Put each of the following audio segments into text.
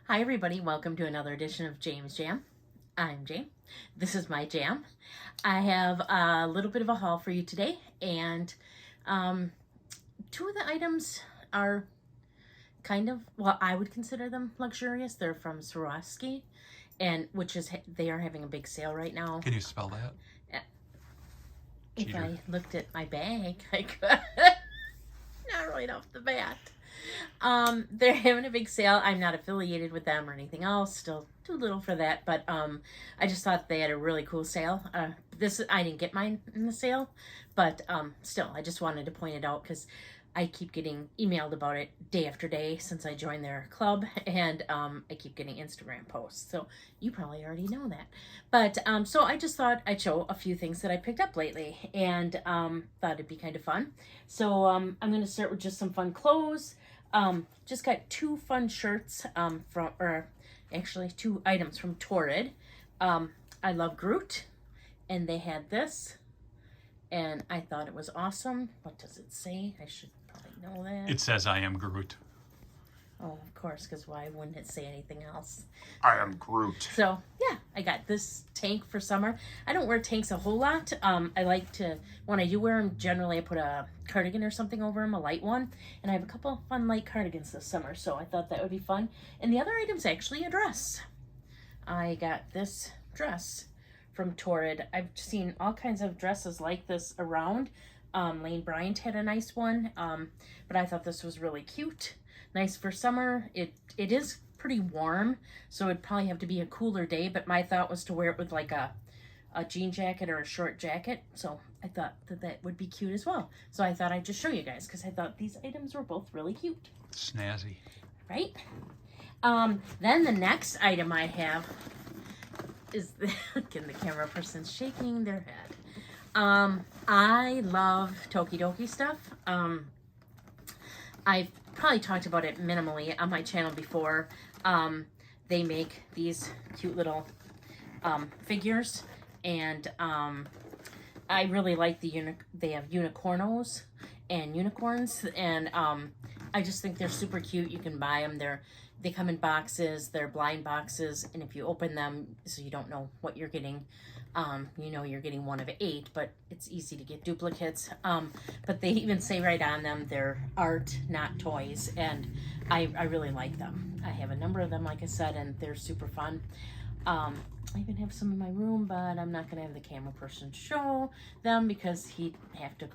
Hi everybody, welcome to another edition of James Jam. I'm Jam. This is my jam. I have a little bit of a haul for you today, and two of the items are kind of, well, I would consider them luxurious. They're from Swarovski, and they are having a big sale right now. Can you spell that? If Cheater. I looked at my bag, I could. Not right off the bat. They're having a big sale. I'm not affiliated with them or anything else. Still too little for that, but I just thought they had a really cool sale. I didn't get mine in the sale, but still, I just wanted to point it out because I keep getting emailed about it day after day since I joined their club, and I keep getting Instagram posts. So you probably already know that. But so I just thought I'd show a few things that I picked up lately, and thought it'd be kind of fun. So I'm going to start with just some fun clothes. Just got two fun shirts actually two items from Torrid. I love Groot, and they had this, and I thought it was awesome. What does it say? I should probably know that. It says I am Groot. Oh, of course, because why wouldn't it say anything else? I am Groot. So, yeah, I got this tank for summer. I don't wear tanks a whole lot. I like to, when I do wear them, generally I put a cardigan or something over them, a light one. And I have a couple of fun light cardigans this summer, so I thought that would be fun. And the other item's actually a dress. I got this dress from Torrid. I've seen all kinds of dresses like this around. Lane Bryant had a nice one, but I thought this was really cute. Nice for summer. It is pretty warm, so it'd probably have to be a cooler day, but my thought was to wear it with like a jean jacket or a short jacket, so I thought that would be cute as well. So I thought I'd just show you guys because I thought these items were both really cute. Snazzy. Right? Then the next item I have is again, the camera person's shaking their head. I love tokidoki stuff. I've probably talked about it minimally on my channel before. They make these cute little figures, and I really like they have unicornos and unicorns, and I just think they're super cute. You can buy them. They come in boxes. They're blind boxes, and if you open them, so you don't know what you're getting, you know you're getting one of 8, but it's easy to get duplicates. But they even say right on them, they're art, not toys, and I really like them. I have a number of them, like I said, and they're super fun. I even have some in my room, but I'm not going to have the camera person show them because he'd have to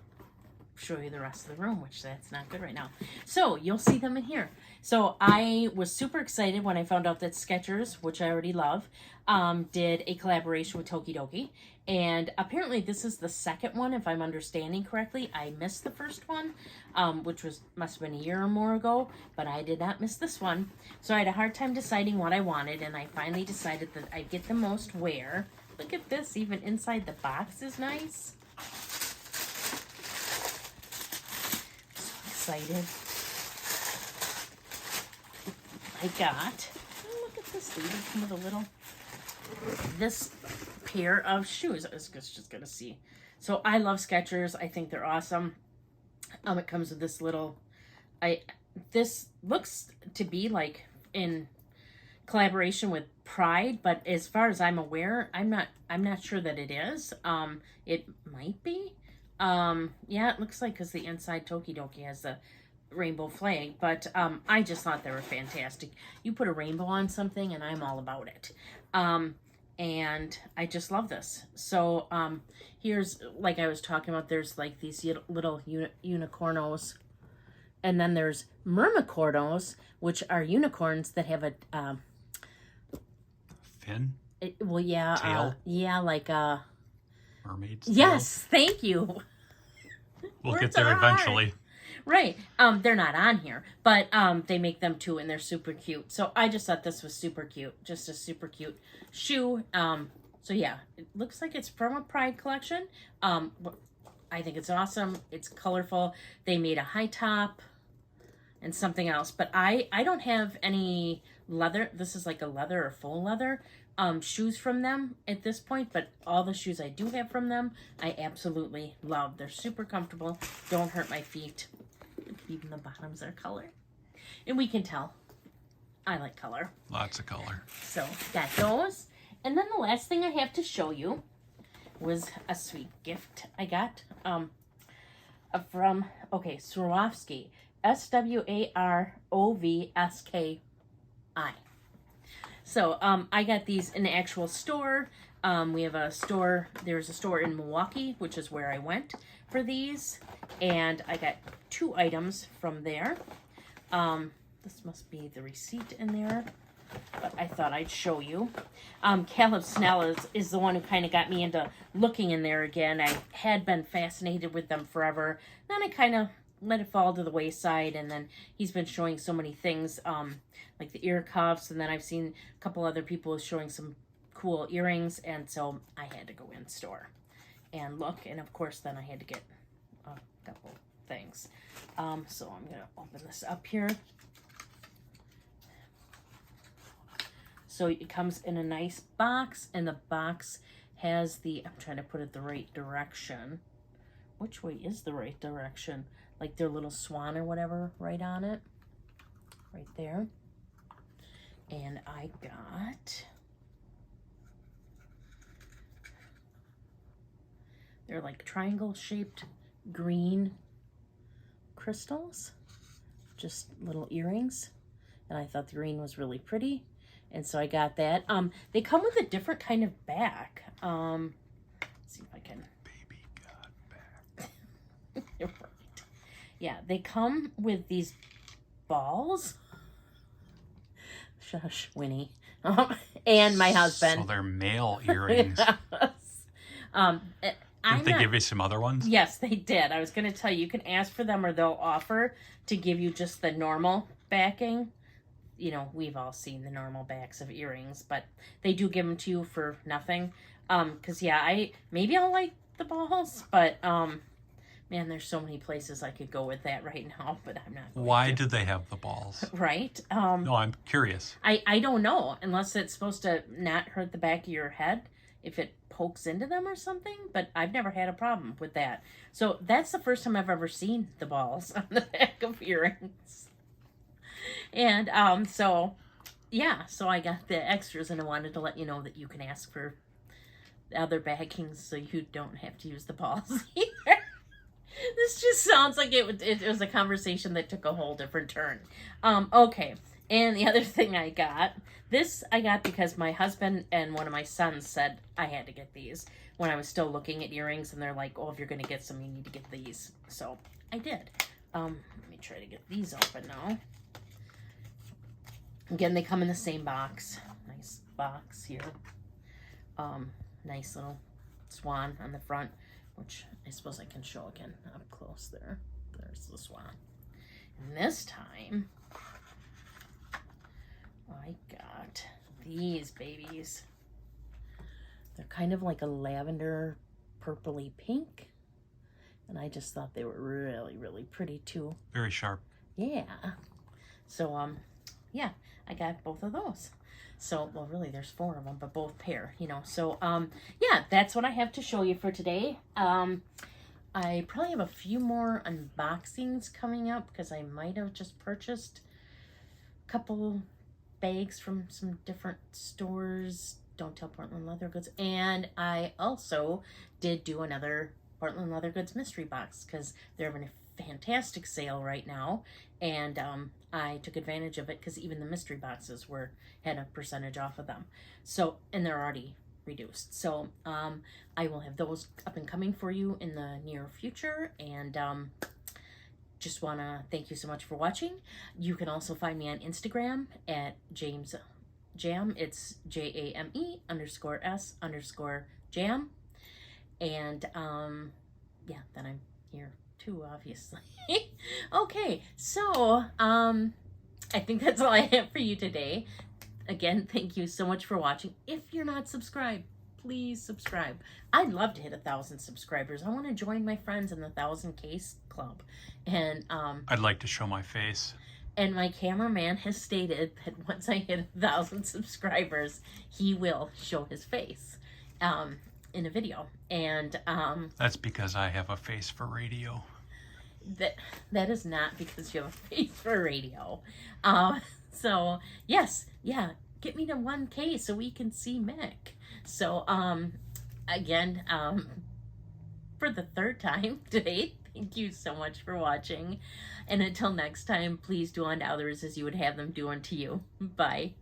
show you the rest of the room, which that's not good right now. So you'll see them in here. So I was super excited when I found out that Skechers, which I already love, did a collaboration with Tokidoki, and apparently this is the second one, if I'm understanding correctly. I missed the first one, which must have been a year or more ago, but I did not miss this one. So I had a hard time deciding what I wanted, and I finally decided that I'd get the most wear. Look at this, even inside the box is nice. Excited. I got, look at this, they even come with this pair of shoes. I was just gonna see. So I love Skechers. I think they're awesome. It comes with this little, this looks to be like in collaboration with Pride, but as far as I'm aware, I'm not sure that it is. It might be. Yeah, it looks like, because the inside Tokidoki has the rainbow flag, but I just thought they were fantastic. You put a rainbow on something and I'm all about it. And I just love this. So here's, like I was talking about, there's like these little unicornos, and then there's mermicornos, which are unicorns that have a Fin? well, yeah, tail? Yeah, like Mermaid's yes, tail? thank you. We'll get there eventually. Right. They're not on here, but they make them too, and they're super cute. So I just thought this was super cute. Just a super cute shoe. So yeah, it looks like it's from a Pride collection. I think it's awesome. It's colorful. They made a high top and something else, but I don't have any leather. This is like a leather or full leather shoes from them at this point, but all the shoes I do have from them, I absolutely love. They're super comfortable, don't hurt my feet. Even the bottoms are colored, and we can tell I like color. Lots of color. So got those. And then the last thing I have to show you was a sweet gift I got from, Swarovski. Swarovski. So I got these in the actual store. We have a store, there's a store in Milwaukee, which is where I went for these. And I got 2 items from there. This must be the receipt in there, but I thought I'd show you. Caleb Snell is the one who kind of got me into looking in there again. I had been fascinated with them forever. Then I kind of let it fall to the wayside, and then he's been showing so many things, like the ear cuffs, and then I've seen a couple other people showing some cool earrings, and so I had to go in store and look, and of course then I had to get a couple things. So I'm going to open this up here. So it comes in a nice box, and the box has I'm trying to put it the right direction. Which way is the right direction? Like their little swan or whatever right on it. Right there. And I got... They're like triangle-shaped green crystals. Just little earrings. And I thought the green was really pretty. And so I got that. They come with a different kind of back. Let's see if I can... Baby got back. Right. Yeah, they come with these balls. Shush, Winnie. And my husband. So they're male earrings. Didn't they give you some other ones? Yes, they did. I was going to tell you, you can ask for them or they'll offer to give you just the normal backing. You know, we've all seen the normal backs of earrings, but they do give them to you for nothing. Because, yeah, maybe I'll like the balls, but, man, there's so many places I could go with that right now, but I'm not going Why to. do they have the balls? Right? No, I'm curious. I don't know, unless it's supposed to not hurt the back of your head if it pokes into them or something, but I've never had a problem with that. So that's the first time I've ever seen the balls on the back of earrings. And so yeah, so I got the extras, and I wanted to let you know that you can ask for other backings so you don't have to use the balls either. This just sounds like it was a conversation that took a whole different turn. Okay, and the other thing I got because my husband and one of my sons said I had to get these when I was still looking at earrings, and they're like, oh, if you're going to get some, you need to get these. So I did. Let me try to get these open now. Again, they come in the same box. Nice box here. Nice little swan on the front, which I suppose I can show again up close there. There's the swan. And this time, I got these babies. They're kind of like a lavender purpley pink. And I just thought they were really, really pretty too. Very sharp. Yeah. So, yeah, I got both of those. So, well, really, there's 4 of them, but both pair, you know. So, yeah, that's what I have to show you for today. I probably have a few more unboxings coming up because I might have just purchased a couple bags from some different stores. Don't Tell Portland Leather Goods. And I also did do another Portland Leather Goods mystery box because they're having a fantastic sale right now, and I took advantage of it because even the mystery boxes had a percentage off of them. So, and they're already reduced. So I will have those up and coming for you in the near future, and just want to thank you so much for watching. You can also find me on Instagram at James Jam. It's JAME_S_jam. And yeah, then I'm here too, obviously. Okay, so I think that's all I have for you today. Again, thank you so much for watching. If you're not subscribed, please subscribe. I'd love to hit 1,000 subscribers. I want to join my friends in the 1,000 case club. And I'd like to show my face. And my cameraman has stated that once I hit 1,000 subscribers, he will show his face in a video. And that's because I have a face for radio. that is not because you have a face for radio. So yes, yeah, get me to 1K so we can see Mick. So again, for the third time today, thank you so much for watching. And until next time, please do unto others as you would have them do unto you. Bye.